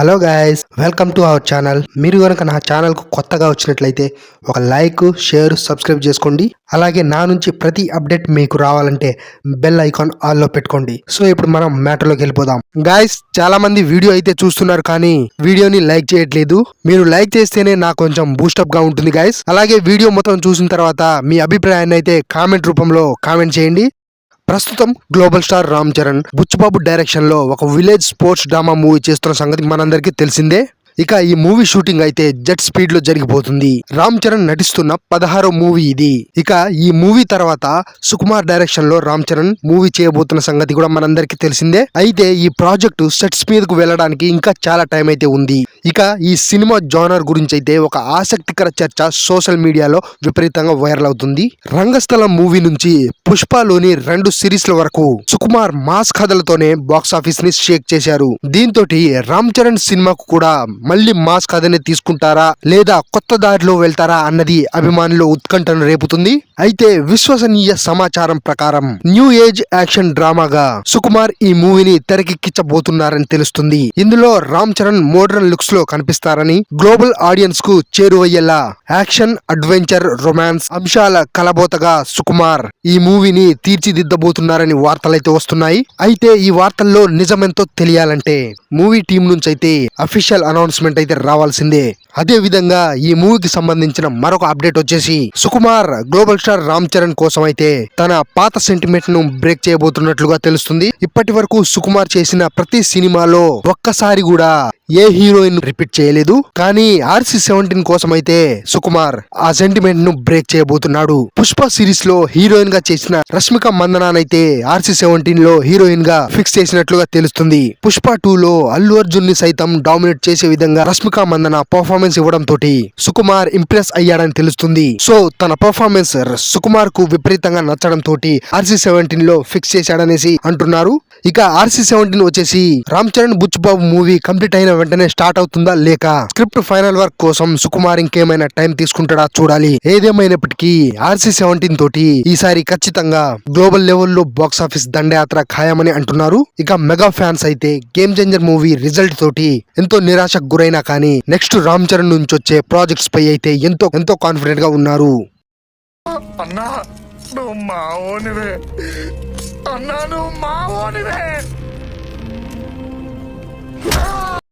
Hello guys, welcome to our channel. మీరు కనుక నా ఛానల్కు కొత్తగా వచ్చినట్లయితే ఒక లైక్, షేర్, సబ్స్క్రైబ్ చేసుకోండి. అలాగే నా నుంచి ప్రతి అప్డేట్ మీకు రావాలంటే బెల్ ఐకాన్ ఆల్లో పెట్టుకోండి. సో ఇప్పుడు మనం మ్యాటర్లోకి వెళ్ళిపోదాం. గైస్, చాలా మంది వీడియో అయితే చూస్తున్నారు కానీ వీడియోని లైక్ చేయట్లేదు. మీరు లైక్ చేస్తేనే నాకు కొంచెం బూస్టప్ గా ఉంటుంది గైస్. అలాగే వీడియో మొత్తం చూసిన తర్వాత మీ అభిప్రాయాన్ని అయితే కామెంట్ రూపంలో కామెంట్ చేయండి. ప్రస్తుతం global star Ram Charan Buchibabu direction లో ఒక విలేజ్ స్పోర్ట్స్ డ్రామా మూవీ చేస్తున్న సంగతి మనందరికీ తెలిసిందే. ఇక ఈ మూవీ షూటింగ్ అయితే జెట్ స్పీడ్ లో జరిగిపోతుంది. రామ్ చరణ్ నటిస్తున్న 16వ మూవీ ఇది. ఇక ఈ మూవీ తర్వాత సుకుమార్ డైరెక్షన్ లో రామ్ చరణ్ మూవీ చేయబోతున్న సంగతి కూడా మనందరికీ తెలిసిందే. అయితే ఈ ప్రాజెక్టు సెట్స్ మీదకు వెళ్ళడానికి ఇంకా చాలా టైం అయితే ఉంది. ఇక ఈ సినిమా జానర్ గురించి అయితే ఒక ఆసక్తికర చర్చ సోషల్ మీడియాలో విపరీతంగా వైరల్ అవుతుంది. రంగస్థలం మూవీ నుంచి పుష్పలోని 2 సిరీస్ల వరకు సుకుమార్ మాస్ కథలతోనే బాక్స్ ఆఫీస్ ని షేక్ చేశారు. దీంతో రామ్ చరణ్ సినిమాకు కూడా మళ్ళీ మాస్ కథనే తీసుకుంటారా లేదా కొత్త దారిలో వెళ్తారా అన్నది అభిమానులు ఉత్కంఠను రేపుతుంది. అయితే విశ్వసనీయ సమాచారం ప్రకారం న్యూ ఏజ్ యాక్షన్ డ్రామాగా సుకుమార్ ఈ మూవీని తెరకెక్కించబోతున్నారని తెలుస్తుంది. ఇందులో రామ్ చరణ్ మోడర్న్ లుక్స్ లో కనిపిస్తారని, గ్లోబల్ ఆడియన్స్ కు చేరువయ్యేలా యాక్షన్, అడ్వెంచర్, రొమాన్స్ అంశాల కలబోతగా సుకుమార్ ఈ మూవీని తీర్చిదిద్దబోతున్నారని వార్తలైతే వస్తున్నాయి. అయితే ఈ వార్తల్లో నిజమెంతో తెలియాలంటే మూవీ టీం నుంచి అయితే అఫీషియల్ అనౌన్స్మెంట్ అయితే రావాల్సిందే. అదే విధంగా ఈ మూవీకి సంబంధించిన మరొక అప్డేట్ వచ్చేసి సుకుమార్ గ్లోబల్ స్టార్ రామ్ చరణ్ కోసం అయితే తన పాత సెంటిమెంట్ ను బ్రేక్ చేయబోతున్నట్లుగా తెలుస్తుంది. ఇప్పటి వరకు సుకుమార్ చేసిన ప్రతి సినిమాలో ఒక్కసారి కూడా ఏ హీరోయిన్ రిపీట్ చేయలేదు. కానీ RC-17 కోసం అయితే సుకుమార్ ఆ సెంటిమెంట్ ను బ్రేక్ చేయబోతున్నాడు. పుష్ప సిరీస్ లో హీరోయిన్ గా చేసిన రష్మిక మందనానైతే RC-17 లో హీరోయిన్ గా ఫిక్స్ చేసినట్లుగా తెలుస్తుంది. పుష్ప 2 లో అల్లు అర్జున్ ని సైతం డామినేట్ చేసే విధంగా రష్మిక మందన పర్ఫార్మెన్స్ ఇవ్వడం తోటి సుకుమార్ ఇంప్రెస్ అయ్యాడని తెలుస్తుంది. సో తన పర్ఫార్మెన్స్ సుకుమార్ కు విపరీతంగా నచ్చడం తోటి RC-17 లో ఫిక్స్ చేశాడనేసి అంటున్నారు. ఇక RC-17 వచ్చేసి రామ్ చరణ్ బుచ్చిబాబు మూవీ కంప్లీట్ అయిన వెంటనే స్టార్ట్ అవుతుందా లేక స్క్రిప్ట్ ఫైనల్ వర్క్ కోసం సుకుమార్ ఇంకేమైనా టైం తీసుకుంటాడా చూడాలి. ఏదేమైనప్పటికీ RC-17 తోటి ఈసారి ఖచ్చితంగా గ్లోబల్ లెవెల్లో బాక్స్ ఆఫీస్ దండయాత్ర ఖాయమని అంటున్నారు. ఇక మెగా ఫ్యాన్స్ అయితే గేమ్ చేంజర్ మూవీ రిజల్ట్ తోటి ఎంతో నిరాశకు గురైనా కానీ నెక్స్ట్ రామ్ చరణ్ నుంచి వచ్చే ప్రాజెక్ట్స్ పై అయితే ఎంతో కాన్ఫిడెంట్ గా ఉన్నారు. అన్నా నువ్వు మావోనివే, అన్నా నువ్వు మావోనివే.